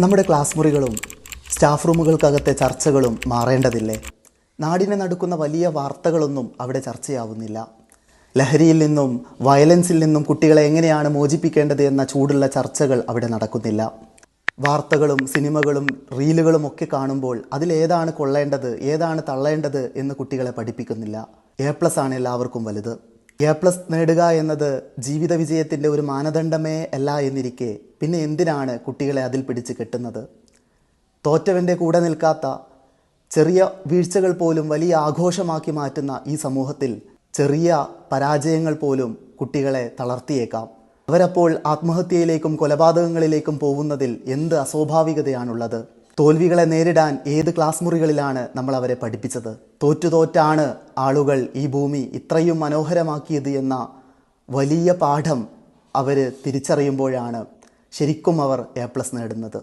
നമ്മുടെ ക്ലാസ് മുറികളും സ്റ്റാഫ് റൂമുകൾക്കകത്തെ ചർച്ചകളും മാറേണ്ടതില്ലേ? നാടിനെ നടുക്കുന്ന വലിയ വാർത്തകളൊന്നും അവിടെ ചർച്ചയാവുന്നില്ല. ലഹരിയിൽ നിന്നും വയലൻസിൽ നിന്നും കുട്ടികളെ എങ്ങനെയാണ് മോചിപ്പിക്കേണ്ടത് എന്ന ചൂടുള്ള ചർച്ചകൾ അവിടെ നടക്കുന്നില്ല. വാർത്തകളും സിനിമകളും റീലുകളും ഒക്കെ കാണുമ്പോൾ അതിലേതാണ് കൊള്ളേണ്ടത്, ഏതാണ് തള്ളേണ്ടത് എന്ന് കുട്ടികളെ പഠിപ്പിക്കുന്നില്ല. A+ ആണ് എല്ലാവർക്കും വലുത്. A+ നേടുക എന്നത് ജീവിത വിജയത്തിൻ്റെ ഒരു മാനദണ്ഡമേ അല്ല എന്നിരിക്കെ പിന്നെ എന്തിനാണ് കുട്ടികളെ അതിൽ പിടിച്ച് കെട്ടുന്നത്? തോറ്റവൻ്റെ കൂടെ നിൽക്കാത്ത ചെറിയ വീഴ്ചകൾ പോലും വലിയ ആഘോഷമാക്കി മാറ്റുന്ന ഈ സമൂഹത്തിൽ ചെറിയ പരാജയങ്ങൾ പോലും കുട്ടികളെ തളർത്തിയേക്കാം. അവരപ്പോൾ ആത്മഹത്യയിലേക്കും കൊലപാതകങ്ങളിലേക്കും പോകുന്നതിൽ എന്ത് അസ്വാഭാവികതയാണുള്ളത്? തോൽവികളെ നേരിടാൻ ഏത് ക്ലാസ് മുറികളിലാണ് നമ്മൾ അവരെ പഠിപ്പിച്ചത്? തോറ്റാണ് ആളുകൾ ഈ ഭൂമി ഇത്രയും മനോഹരമാക്കിയത് എന്ന വലിയ പാഠം അവർ തിരിച്ചറിയുമ്പോഴാണ് ശരിക്കും അവർ A+ നേടുന്നത്.